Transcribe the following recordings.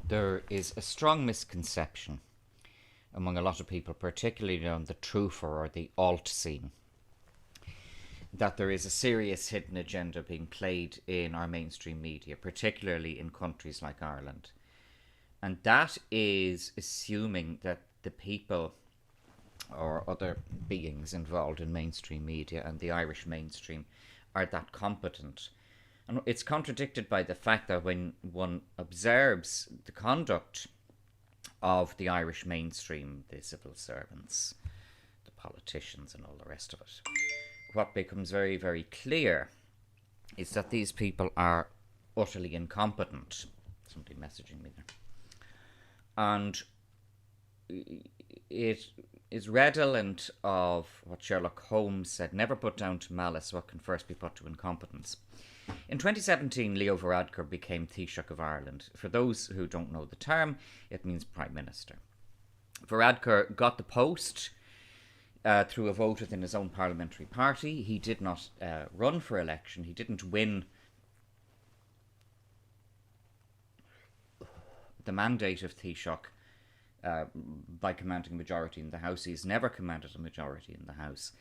There is a strong misconception among a lot of people, particularly on the truther or the alt scene, that there is a serious hidden agenda being played in our mainstream media, particularly in countries like Ireland. And that is assuming that the people or other beings involved in mainstream media and the Irish mainstream are that competent. And it's contradicted by the fact that when one observes the conduct of the Irish mainstream, the civil servants, the politicians, and all the rest of it, what becomes very, very clear is that these people are utterly incompetent. Somebody messaging me there. And it is redolent of what Sherlock Holmes said: never put down to malice what can first be put to incompetence. In 2017, Leo Varadkar became Taoiseach of Ireland. For those who don't know the term, it means Prime Minister. Varadkar got the post through a vote within his own parliamentary party. He did not run for election. He didn't win the mandate of Taoiseach by commanding a majority in the House. He's never commanded a majority in the House.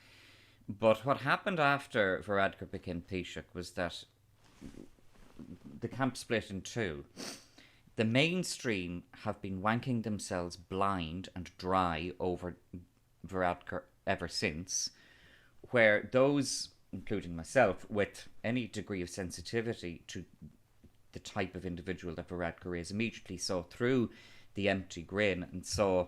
But what happened after Varadkar became Taoiseach was that the camp split in two. The mainstream have been wanking themselves blind and dry over Varadkar ever since, where those, including myself, with any degree of sensitivity to the type of individual that Varadkar is, immediately saw through the empty grin and saw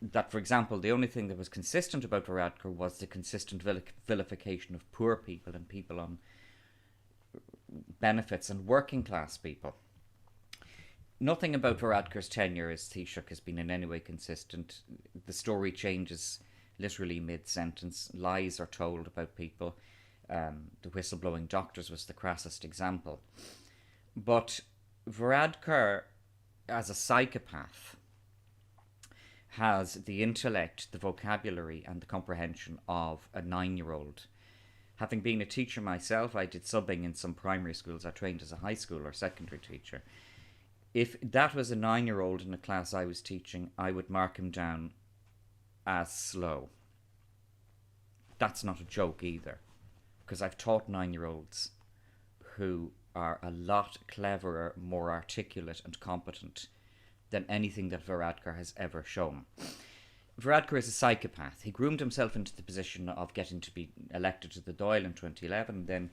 that, for example, the only thing that was consistent about Varadkar was the consistent vilification of poor people and people on benefits and working class people. Nothing about Varadkar's tenure as Taoiseach has been in any way consistent. The story changes literally mid-sentence. Lies are told about people. The whistleblowing doctors was the crassest example. But Varadkar, as a psychopath, has the intellect, the vocabulary, and the comprehension of a 9-year-old. Having been a teacher myself, I did subbing in some primary schools. I trained as a high school or secondary teacher. If that was a 9-year-old in a class I was teaching, I would mark him down as slow. That's not a joke either, because I've taught 9-year-olds who are a lot cleverer, more articulate and competent than anything that Varadkar has ever shown. Varadkar is a psychopath. He groomed himself into the position of getting to be elected to the Dáil in 2011, then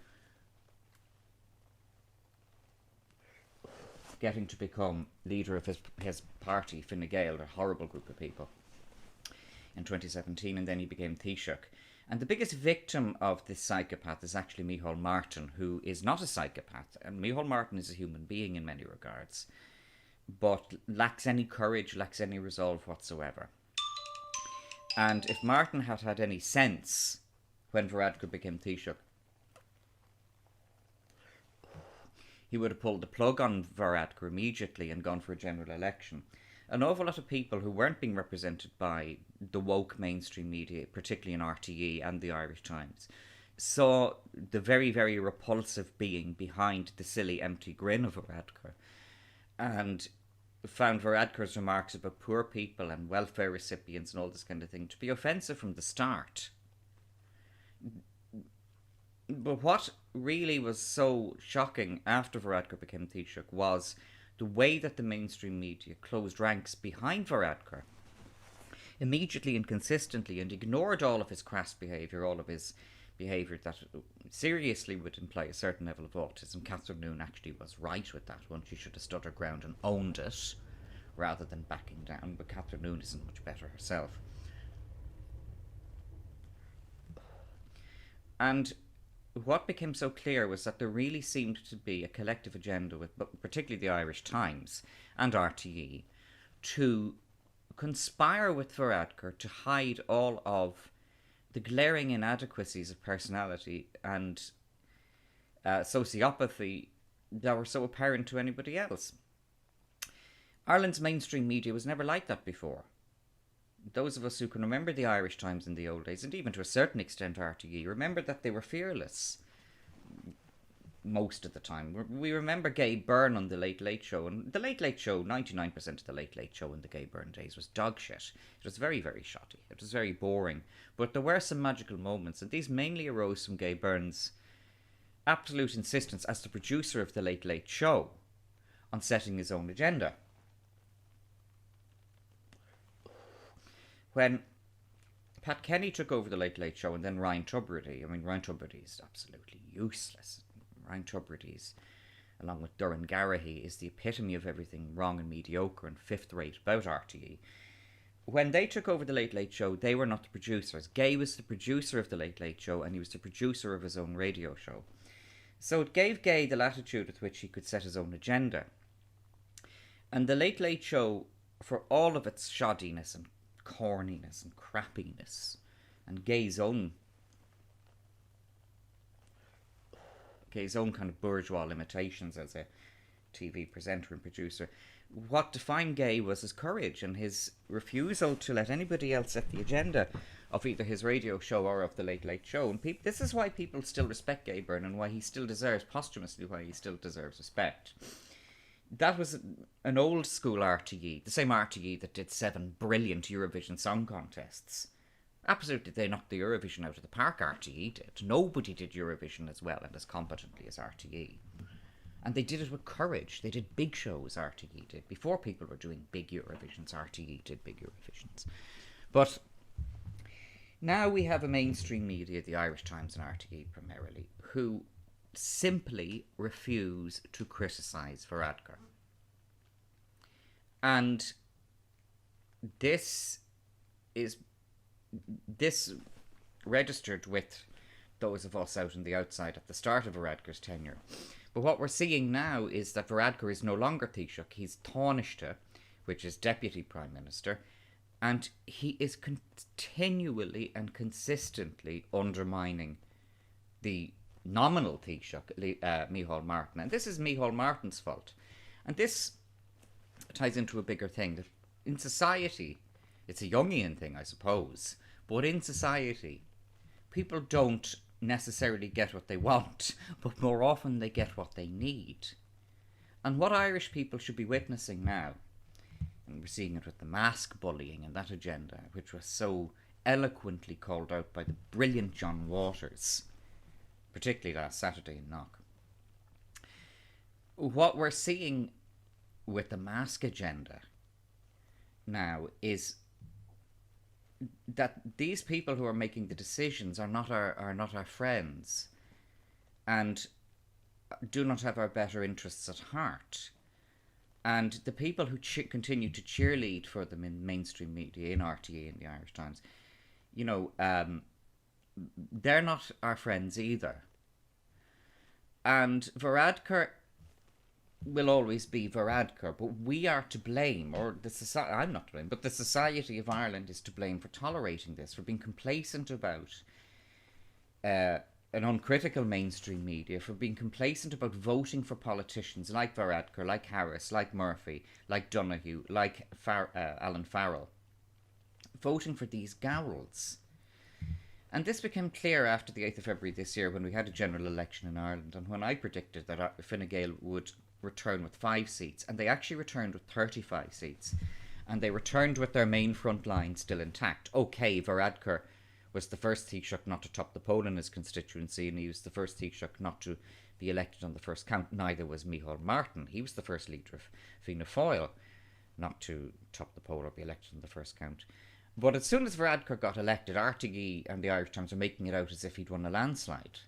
getting to become leader of his party, Fine Gael, a horrible group of people, in 2017, and then he became Taoiseach. And the biggest victim of this psychopath is actually Micheál Martin, who is not a psychopath. And Micheál Martin is a human being in many regards, but lacks any courage, lacks any resolve whatsoever. And if Martin had had any sense when Varadkar became Taoiseach, he would have pulled the plug on Varadkar immediately and gone for a general election. An awful lot of people who weren't being represented by the woke mainstream media, particularly in RTE and the Irish Times, saw the very, very repulsive being behind the silly, empty grin of Varadkar, and found Varadkar's remarks about poor people and welfare recipients and all this kind of thing to be offensive from the start. But what really was so shocking after Varadkar became Taoiseach was the way that the mainstream media closed ranks behind Varadkar immediately and consistently, and ignored all of his crass behaviour, all of his behaviour that seriously would imply a certain level of autism. Catherine Noone actually was right with that one. She should have stood her ground and owned it rather than backing down, but Catherine Noone isn't much better herself. And what became so clear was that there really seemed to be a collective agenda with particularly the Irish Times and RTE to conspire with Varadkar to hide all of the glaring inadequacies of personality and sociopathy that were so apparent to anybody else. Ireland's mainstream media was never like that before. Those of us who can remember the Irish Times in the old days, and even to a certain extent RTE, remember that they were fearless. most of the time. We remember Gay Byrne on The Late Late Show, and The Late Late Show, 99% of The Late Late Show in the Gay Byrne days was dog shit. It was very, very shoddy. It was very boring. But there were some magical moments, and these mainly arose from Gay Byrne's absolute insistence as the producer of The Late Late Show on setting his own agenda. When Pat Kenny took over The Late Late Show and then Ryan Tubridy, I mean, Ryan Tubridy is absolutely useless. Ryan Tubridy, along with Doran Garrahy, is the epitome of everything wrong and mediocre and fifth-rate about RTE. When they took over The Late Late Show, they were not the producers. Gay was the producer of The Late Late Show, and he was the producer of his own radio show. So it gave Gay the latitude with which he could set his own agenda. And The Late Late Show, for all of its shoddiness and corniness and crappiness, and Gay's own kind of bourgeois limitations as a TV presenter and producer, what defined Gay was his courage and his refusal to let anybody else set the agenda of either his radio show or of The Late Late Show. And this is why people still respect Gay Byrne, and why he still deserves, posthumously, why he still deserves respect. That was an old school RTE, the same RTE that did 7 brilliant Eurovision Song Contests. Absolutely, they knocked the Eurovision out of the park, RTE did. Nobody did Eurovision as well and as competently as RTE. And they did it with courage. They did big shows, RTE did. Before people were doing big Eurovisions, RTE did big Eurovisions. But now we have a mainstream media, the Irish Times and RTE primarily, who simply refuse to criticise Varadkar. And this registered with those of us out on the outside at the start of Varadkar's tenure. But what we're seeing now is that Varadkar is no longer Taoiseach, he's Taoiseach, which is Deputy Prime Minister, and he is continually and consistently undermining the nominal Taoiseach, Micheál Martin. And this is Micheál Martin's fault. And this ties into a bigger thing. That in society, it's a Jungian thing, I suppose, but in society, people don't necessarily get what they want, but more often they get what they need. And what Irish people should be witnessing now, and we're seeing it with the mask bullying and that agenda, which was so eloquently called out by the brilliant John Waters, particularly last Saturday in Knock. What we're seeing with the mask agenda now is that these people who are making the decisions are not our friends, and do not have our better interests at heart. And the people who continue to cheerlead for them in mainstream media, in RTE and the Irish Times, they're not our friends either. And Varadkar will always be Varadkar, but we are to blame, or the society, I'm not to blame, but the society of Ireland is to blame for tolerating this, for being complacent about an uncritical mainstream media, for being complacent about voting for politicians like Varadkar, like Harris, like Murphy, like Donoghue, like Alan Farrell, voting for these gowls. And this became clear after the 8th of February this year, when we had a general election in Ireland, and when I predicted that Fine Gael would return with 5 seats, and they actually returned with 35 seats, and they returned with their main front line still intact. Okay, Varadkar was the first Taoiseach not to top the poll in his constituency, and he was the first Taoiseach not to be elected on the first count. Neither was Micheál Martin. He was the first leader of Fianna Fáil not to top the poll or be elected on the first count. But as soon as Varadkar got elected, RTE and the Irish Times are making it out as if he'd won a landslide.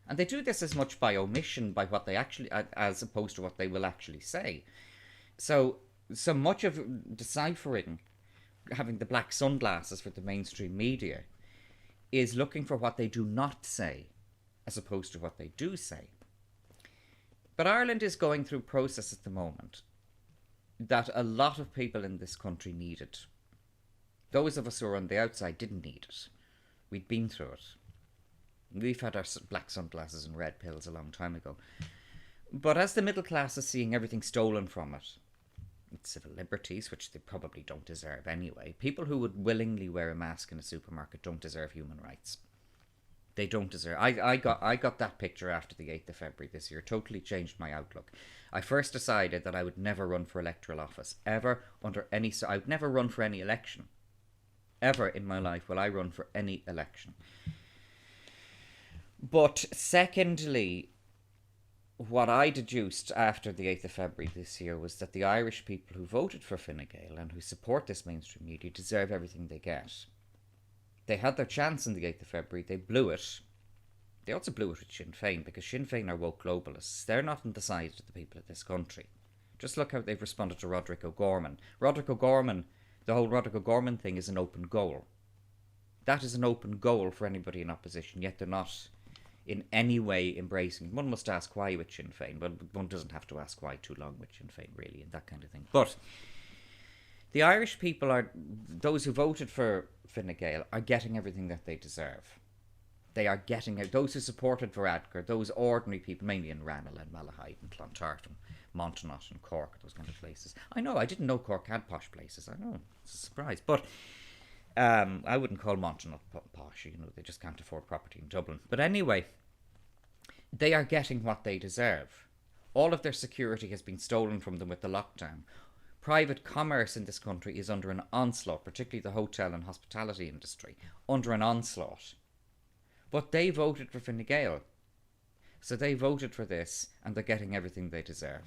And they do this as much by omission, by what they actually, as opposed to what they will actually say. So much of deciphering, having the black sunglasses for the mainstream media, is looking for what they do not say, as opposed to what they do say. But Ireland is going through a process at the moment that a lot of people in this country needed. Those of us who are on the outside didn't need it. We'd been through it. We've had our black sunglasses and red pills a long time ago. But as the middle class is seeing everything stolen from it, civil liberties, which they probably don't deserve anyway, people who would willingly wear a mask in a supermarket don't deserve human rights. They don't deserve. I got that picture after the 8th of February this year. Totally changed my outlook. I first decided that I would never run for electoral office ever under any. I would never run for any election ever in my life. Will I run for any election? But secondly, what I deduced after the 8th of February this year was that the Irish people who voted for Fine Gael and who support this mainstream media deserve everything they get. They had their chance on the 8th of February, they blew it. They also blew it with Sinn Féin, because Sinn Féin are woke globalists. They're not on the side of the people of this country. Just look how they've responded to Roderick O'Gorman. The whole Roderick O'Gorman thing is an open goal. That is an open goal for anybody in opposition, yet they're not in any way embracing. One must ask why with Sinn Féin, but one doesn't have to ask why too long with Sinn Féin, really, and that kind of thing. But the Irish people are, those who voted for Fine Gael, are getting everything that they deserve. They are getting out. Those who supported Varadkar, those ordinary people, mainly in Ranelagh and Malahide and Clontarf and Montagnat and Cork, those kind of places. I know, I didn't know Cork had posh places. I know, it's a surprise. But I wouldn't call Montagnat posh, you know, they just can't afford property in Dublin. But anyway, they are getting what they deserve. All of their security has been stolen from them with the lockdown. Private commerce in this country is under an onslaught, particularly the hotel and hospitality industry, under an onslaught. But they voted for Fine Gael. So they voted for this, and they're getting everything they deserve.